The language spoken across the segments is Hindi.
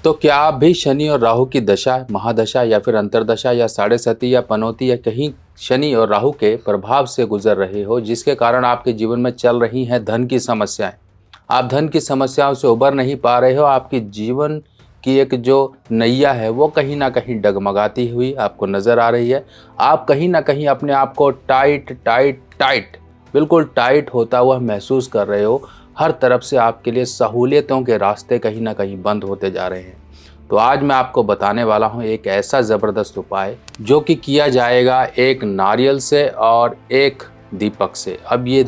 तो क्या आप भी शनि और राहु की दशा, महादशा या फिर अंतर्दशा या साढ़े सती या पनौती या कहीं शनि और राहु के प्रभाव से गुजर रहे हो, जिसके कारण आपके जीवन में चल रही हैं धन की समस्याएं? आप धन की समस्याओं से उबर नहीं पा रहे हो। आपकी जीवन की एक जो नैया है वो कहीं ना कहीं डगमगाती हुई आपको नज़र आ रही है। आप कहीं ना कहीं अपने आप को टाइट टाइट टाइट, बिल्कुल टाइट होता हुआ महसूस कर रहे हो। हर तरफ से आपके लिए सहूलियतों के रास्ते कहीं ना कहीं बंद होते जा रहे हैं। तो आज मैं आपको बताने वाला हूं एक ऐसा ज़बरदस्त उपाय जो कि किया जाएगा एक नारियल से और एक दीपक से। अब ये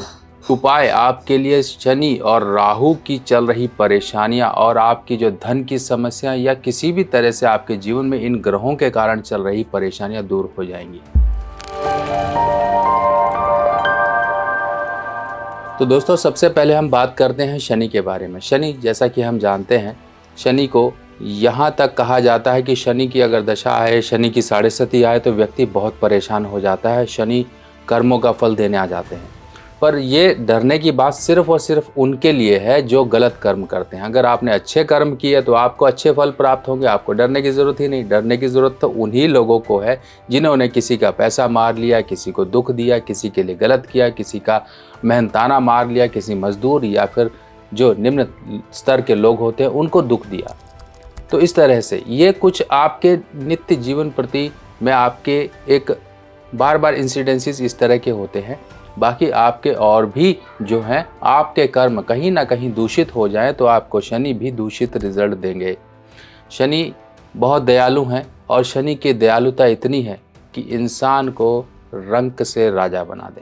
उपाय आपके लिए शनि और राहु की चल रही परेशानियां और आपकी जो धन की समस्या या किसी भी तरह से आपके जीवन में इन ग्रहों के कारण चल रही परेशानियां दूर हो जाएंगी। तो दोस्तों, सबसे पहले हम बात करते हैं शनि के बारे में। शनि, जैसा कि हम जानते हैं, शनि को यहाँ तक कहा जाता है कि शनि की अगर दशा आए, शनि की साढ़े सती आए तो व्यक्ति बहुत परेशान हो जाता है। शनि कर्मों का फल देने आ जाते हैं। पर ये डरने की बात सिर्फ और सिर्फ उनके लिए है जो गलत कर्म करते हैं। अगर आपने अच्छे कर्म किए तो आपको अच्छे फल प्राप्त होंगे, आपको डरने की ज़रूरत ही नहीं। डरने की ज़रूरत तो उन्हीं लोगों को है जिन्होंने किसी का पैसा मार लिया, किसी को दुख दिया, किसी के लिए गलत किया, किसी का मेहनताना मार लिया, किसी मजदूर या फिर जो निम्न स्तर के लोग होते हैं उनको दुख दिया। तो इस तरह से ये कुछ आपके नित्य जीवन प्रति में आपके एक बार बार इंसिडेंसेस इस तरह के होते हैं। बाकी आपके और भी जो हैं आपके कर्म कहीं ना कहीं दूषित हो जाएं तो आपको शनि भी दूषित रिजल्ट देंगे। शनि बहुत दयालु हैं और शनि की दयालुता इतनी है कि इंसान को रंक से राजा बना दें।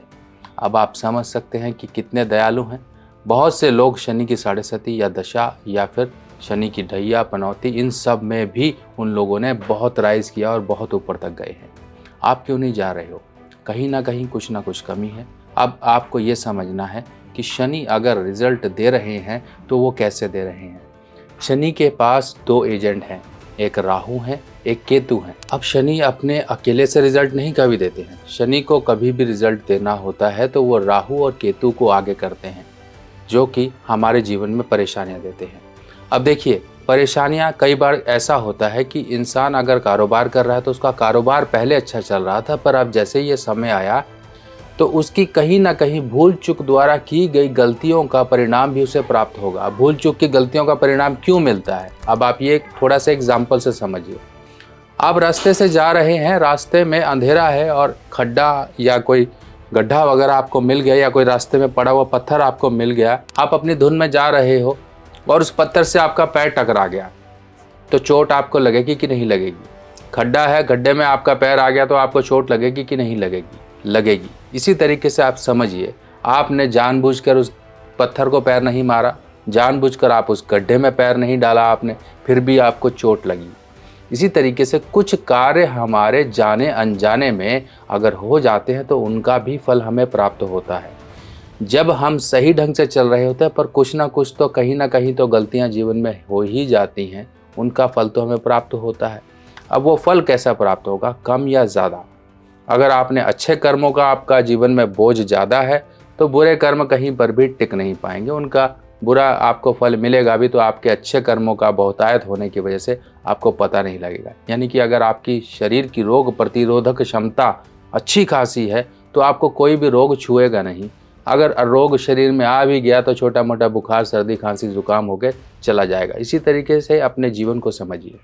अब आप समझ सकते हैं कि कितने दयालु हैं। बहुत से लोग शनि की साढ़े सती या दशा या फिर शनि की ढैया, पनौती, इन सब में भी उन लोगों ने बहुत राइज किया और बहुत ऊपर तक गए हैं। आप क्यों नहीं जा रहे हो? कहीं ना कहीं कुछ ना कुछ कमी है। अब आपको ये समझना है कि शनि अगर रिजल्ट दे रहे हैं तो वो कैसे दे रहे हैं। शनि के पास दो एजेंट हैं, एक राहु है, एक केतु है। अब शनि अपने अकेले से रिजल्ट नहीं कभी देते हैं। शनि को कभी भी रिजल्ट देना होता है तो वो राहु और केतु को आगे करते हैं, जो कि हमारे जीवन में परेशानियां देते हैं। अब देखिए, परेशानियां कई बार ऐसा होता है कि इंसान अगर कारोबार कर रहा है तो उसका कारोबार पहले अच्छा चल रहा था, पर अब जैसे ये समय आया तो उसकी कहीं ना कहीं भूल चूक द्वारा की गई गलतियों का परिणाम भी उसे प्राप्त होगा। भूल चूक की गलतियों का परिणाम क्यों मिलता है, अब आप ये थोड़ा सा एग्जाम्पल से समझिए। आप रास्ते से जा रहे हैं, रास्ते में अंधेरा है और खड्डा या कोई गड्ढा वगैरह आपको मिल गया या कोई रास्ते में पड़ा हुआ पत्थर आपको मिल गया। आप अपनी धुन में जा रहे हो और उस पत्थर से आपका पैर टकरा गया तो चोट आपको लगेगी कि नहीं लगेगी? खड्डा है, गड्ढे में आपका पैर आ गया तो आपको चोट लगेगी कि नहीं लगेगी? लगेगी। इसी तरीके से आप समझिए, आपने जानबूझकर उस पत्थर को पैर नहीं मारा, जानबूझकर आप उस गड्ढे में पैर नहीं डाला आपने, फिर भी आपको चोट लगी। इसी तरीके से कुछ कार्य हमारे जाने अनजाने में अगर हो जाते हैं तो उनका भी फल हमें प्राप्त होता है। जब हम सही ढंग से चल रहे होते हैं पर कुछ ना कुछ तो कहीं ना कहीं तो गलतियां जीवन में हो ही जाती हैं, उनका फल तो हमें प्राप्त होता है। अब वो फल कैसा प्राप्त होगा, कम या ज़्यादा? अगर आपने अच्छे कर्मों का आपका जीवन में बोझ ज़्यादा है तो बुरे कर्म कहीं पर भी टिक नहीं पाएंगे। उनका बुरा आपको फल मिलेगा भी तो आपके अच्छे कर्मों का बहुतायत होने की वजह से आपको पता नहीं लगेगा। यानी कि अगर आपकी शरीर की रोग प्रतिरोधक क्षमता अच्छी खासी है तो आपको कोई भी रोग छुएगा नहीं। अगर रोग शरीर में आ भी गया तो छोटा मोटा बुखार, सर्दी, खांसी, जुकाम होकर चला जाएगा। इसी तरीके से अपने जीवन को समझिए।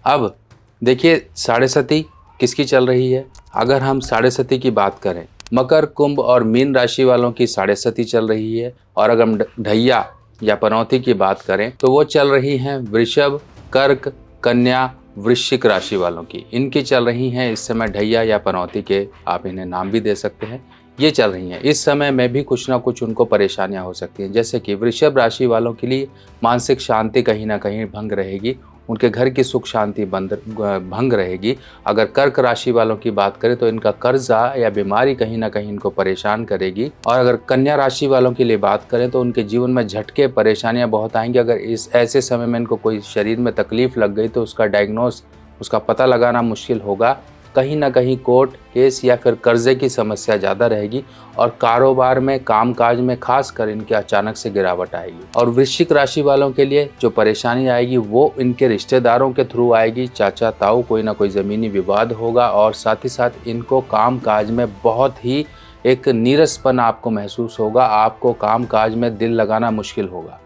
अब देखिए, साढ़े सती किसकी चल रही है? अगर हम साढ़े सती की बात करें, मकर, कुंभ और मीन राशि वालों की साढ़े सती चल रही है। और अगर हम ढैया या पनौती की बात करें तो वो चल रही हैं वृषभ, कर्क, कन्या, वृश्चिक राशि वालों की। इनकी चल रही हैं इस समय ढैया या पनौती के, आप इन्हें नाम भी दे सकते हैं, ये चल रही हैं। इस समय में भी कुछ ना कुछ उनको परेशानियां हो सकती हैं। जैसे कि वृषभ राशि वालों के लिए मानसिक शांति कहीं ना कहीं भंग रहेगी, उनके घर की सुख शांति भंग रहेगी। अगर कर्क राशि वालों की बात करें तो इनका कर्जा या बीमारी कहीं ना कहीं इनको परेशान करेगी। और अगर कन्या राशि वालों के लिए बात करें तो उनके जीवन में झटके, परेशानियां बहुत आएंगी। अगर इस ऐसे समय में इनको कोई शरीर में तकलीफ लग गई तो उसका डायग्नोस, उसका पता लगाना मुश्किल होगा। कहीं ना कहीं कोर्ट केस या फिर कर्जे की समस्या ज़्यादा रहेगी और कारोबार में कामकाज में खासकर इनके अचानक से गिरावट आएगी। और वृश्चिक राशि वालों के लिए जो परेशानी आएगी वो इनके रिश्तेदारों के थ्रू आएगी। चाचा ताऊ कोई ना कोई ज़मीनी विवाद होगा और साथ ही साथ इनको कामकाज में बहुत ही एक नीरसपन आपको महसूस होगा। आपको कामकाज में दिल लगाना मुश्किल होगा।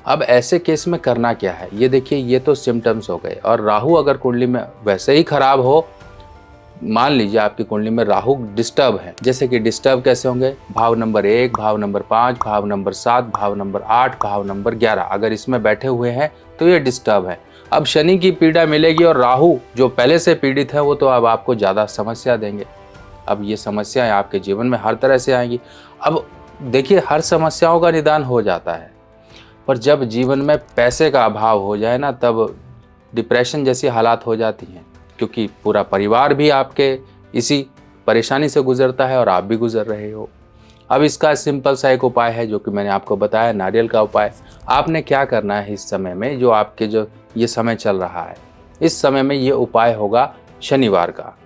अब ऐसे केस में करना क्या है, ये देखिए, ये तो सिम्टम्स हो गए। और राहु अगर कुंडली में वैसे ही खराब हो, मान लीजिए आपकी कुंडली में राहु डिस्टर्ब है, जैसे कि डिस्टर्ब कैसे होंगे, भाव नंबर 1, भाव नंबर 5, भाव नंबर 7, भाव नंबर 8, भाव नंबर 11, अगर इसमें बैठे हुए हैं तो ये डिस्टर्ब है। अब शनि की पीड़ा मिलेगी और राहु जो पहले से पीड़ित है वो तो अब आपको ज़्यादा समस्या देंगे। अब ये समस्याएं आपके जीवन में हर तरह से आएंगी। अब देखिए, हर समस्याओं का निदान हो जाता है, पर जब जीवन में पैसे का अभाव हो जाए ना, तब डिप्रेशन जैसी हालात हो जाती हैं, क्योंकि पूरा परिवार भी आपके इसी परेशानी से गुजरता है और आप भी गुजर रहे हो। अब इसका सिंपल सा एक उपाय है जो कि मैंने आपको बताया, नारियल का उपाय। आपने क्या करना है इस समय में, जो आपके जो ये समय चल रहा है, इस समय में ये उपाय होगा शनिवार का।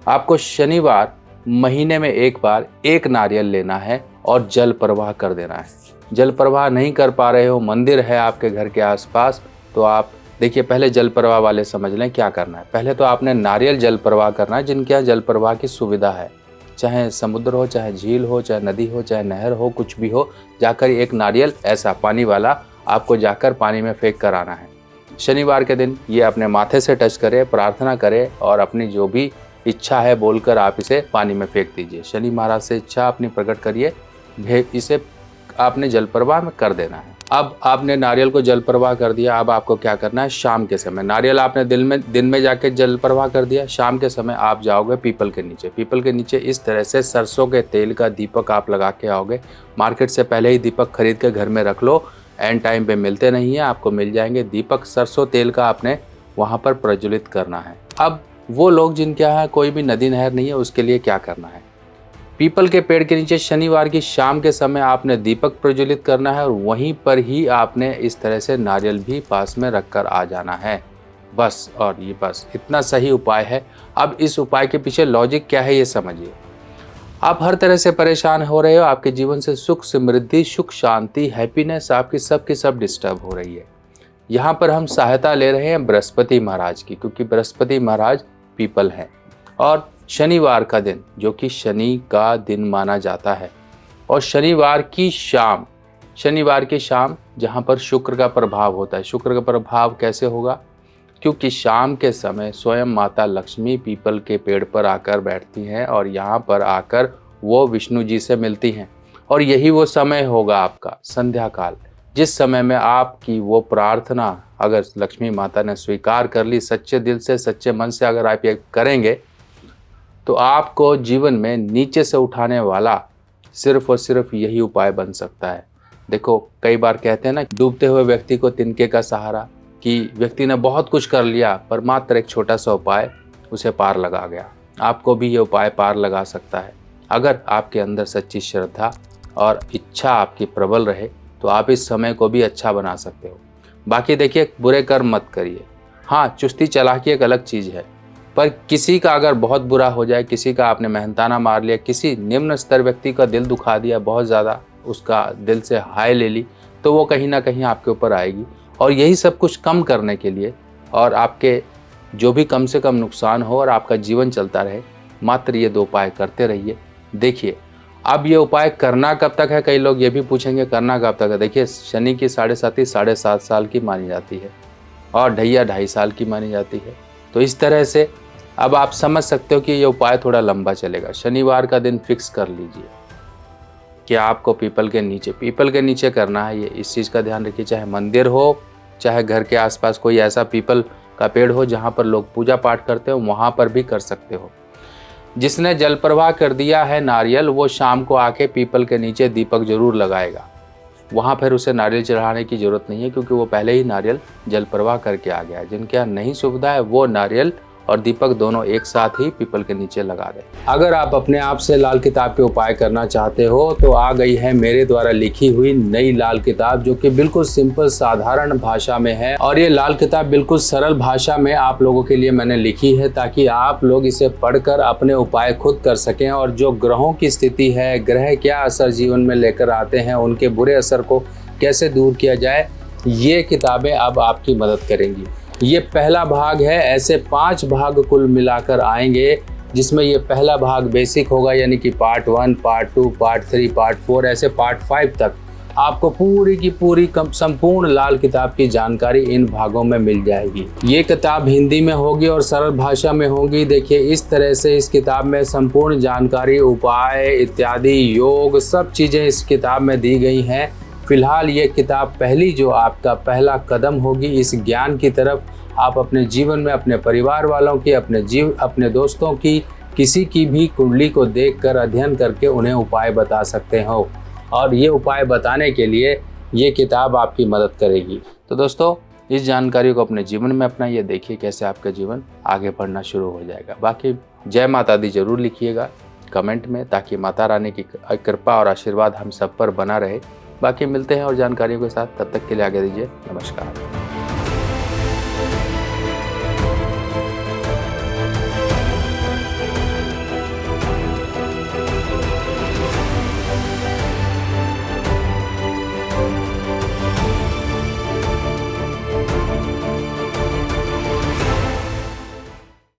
आपको शनिवार महीने में एक बार एक नारियल लेना है और जल प्रवाह कर देना है। जल प्रवाह नहीं कर पा रहे हो, मंदिर है आपके घर के आसपास, तो आप देखिए, पहले जल प्रवाह वाले समझ लें क्या करना है। पहले तो आपने नारियल जल प्रवाह करना है। जिनके यहाँ जल प्रवाह की सुविधा है, चाहे समुद्र हो, चाहे झील हो, चाहे नदी हो, चाहे नहर हो, कुछ भी हो, जाकर एक नारियल ऐसा पानी वाला आपको जाकर पानी में फेंक कर आना है। शनिवार के दिन ये अपने माथे से टच करे, प्रार्थना करे और अपनी जो भी इच्छा है बोलकर आप इसे पानी में फेंक दीजिए। शनि महाराज से इच्छा अपनी प्रकट करिए, इसे आपने जल प्रवाह में कर देना है। अब आपने नारियल को जल प्रवाह कर दिया। अब आपको क्या करना है, शाम के समय नारियल आपने दिन में जाके जल प्रवाह कर दिया, शाम के समय आप जाओगे पीपल के नीचे। पीपल के नीचे इस तरह से सरसों के तेल का दीपक आप लगा के आओगे। मार्केट से पहले ही दीपक खरीद के घर में रख लो, एंड टाइम पे मिलते नहीं है, आपको मिल जाएंगे। दीपक सरसों तेल का आपने वहाँ पर प्रज्वलित करना है। अब वो लोग जिनके यहाँ कोई भी नदी नहर नहीं है, उसके लिए क्या करना है, पीपल के पेड़ के नीचे शनिवार की शाम के समय आपने दीपक प्रज्वलित करना है और वहीं पर ही आपने इस तरह से नारियल भी पास में रखकर आ जाना है। बस, और ये बस इतना सही उपाय है। अब इस उपाय के पीछे लॉजिक क्या है ये समझिए। आप हर तरह से परेशान हो रहे हो, आपके जीवन से सुख समृद्धि, सुख शांति, हैप्पीनेस आपकी सब डिस्टर्ब हो रही है। यहाँ पर हम सहायता ले रहे हैं बृहस्पति महाराज की, क्योंकि बृहस्पति महाराज पीपल हैं और शनिवार का दिन जो कि शनि का दिन माना जाता है, और शनिवार की शाम जहाँ पर शुक्र का प्रभाव होता है। शुक्र का प्रभाव कैसे होगा, क्योंकि शाम के समय स्वयं माता लक्ष्मी पीपल के पेड़ पर आकर बैठती हैं और यहाँ पर आकर वो विष्णु जी से मिलती हैं। और यही वो समय होगा आपका संध्या काल, जिस समय में आपकी वो प्रार्थना अगर लक्ष्मी माता ने स्वीकार कर ली, सच्चे दिल से सच्चे मन से अगर आप ये करेंगे, तो आपको जीवन में नीचे से उठाने वाला सिर्फ और सिर्फ यही उपाय बन सकता है। देखो, कई बार कहते हैं ना, डूबते हुए व्यक्ति को तिनके का सहारा, कि व्यक्ति ने बहुत कुछ कर लिया पर मात्र एक छोटा सा उपाय उसे पार लगा गया। आपको भी ये उपाय पार लगा सकता है। अगर आपके अंदर सच्ची श्रद्धा और इच्छा आपकी प्रबल रहे तो आप इस समय को भी अच्छा बना सकते हो। बाकी देखिए, बुरे कर्म मत करिए। हाँ, चुस्ती चालाकी एक अलग चीज़ है, पर किसी का अगर बहुत बुरा हो जाए, किसी का आपने मेहनताना मार लिया, किसी निम्न स्तर व्यक्ति का दिल दुखा दिया, बहुत ज़्यादा उसका दिल से हाय ले ली, तो वो कहीं ना कहीं आपके ऊपर आएगी। और यही सब कुछ कम करने के लिए और आपके जो भी कम से कम नुकसान हो और आपका जीवन चलता रहे, मात्र ये 2 उपाय करते रहिए। देखिए, अब ये उपाय करना कब तक है, कई लोग ये भी पूछेंगे करना कब तक है। देखिए, शनि की 7.5 साल की मानी जाती है और ढैया 2.5 साल की मानी जाती है। तो इस तरह से अब आप समझ सकते हो कि ये उपाय थोड़ा लंबा चलेगा। शनिवार का दिन फिक्स कर लीजिए कि आपको पीपल के नीचे करना है। ये इस चीज़ का ध्यान रखिए, चाहे मंदिर हो, चाहे घर के आसपास कोई ऐसा पीपल का पेड़ हो जहाँ पर लोग पूजा पाठ करते हो, वहाँ पर भी कर सकते हो। जिसने जल प्रवाह कर दिया है नारियल, वो शाम को आके पीपल के नीचे दीपक जरूर लगाएगा। वहाँ फिर उसे नारियल चढ़ाने की ज़रूरत नहीं है, क्योंकि वो पहले ही नारियल जल प्रवाह करके आ गया है। जिनके यहाँ नहीं सुविधा है वो नारियल और दीपक दोनों एक साथ ही पीपल के नीचे लगा दें। अगर आप अपने आप से लाल किताब के उपाय करना चाहते हो तो आ गई है मेरे द्वारा लिखी हुई नई लाल किताब, जो कि बिल्कुल सिंपल साधारण भाषा में है। और ये लाल किताब बिल्कुल सरल भाषा में आप लोगों के लिए मैंने लिखी है, ताकि आप लोग इसे पढ़कर अपने उपाय खुद कर सकें। और जो ग्रहों की स्थिति है, ग्रह क्या असर जीवन में लेकर आते हैं, उनके बुरे असर को कैसे दूर किया जाए, ये किताबें अब आपकी मदद करेंगी। ये पहला भाग है, ऐसे 5 भाग कुल मिलाकर आएंगे, जिसमें ये पहला भाग बेसिक होगा, यानी कि पार्ट 1, पार्ट 2, पार्ट 3, पार्ट 4, ऐसे पार्ट 5 तक आपको पूरी की पूरी संपूर्ण लाल किताब की जानकारी इन भागों में मिल जाएगी। ये किताब हिंदी में होगी और सरल भाषा में होगी। देखिए, इस तरह से इस किताब में संपूर्ण जानकारी, उपाय इत्यादि, योग, सब चीज़ें इस किताब में दी गई हैं। फिलहाल ये किताब पहली जो आपका पहला कदम होगी इस ज्ञान की तरफ। आप अपने जीवन में अपने परिवार वालों की, अपने दोस्तों की, किसी की भी कुंडली को देखकर अध्ययन करके उन्हें उपाय बता सकते हो, और ये उपाय बताने के लिए ये किताब आपकी मदद करेगी। तो दोस्तों, इस जानकारी को अपने जीवन में अपनाइए, देखिए कैसे आपका जीवन आगे बढ़ना शुरू हो जाएगा। बाकी जय माता दी जरूर लिखिएगा कमेंट में, ताकि माता रानी की कृपा और आशीर्वाद हम सब पर बना रहे। बाकी मिलते हैं और जानकारियों के साथ, तब तक के लिए आगे दीजिए, नमस्कार।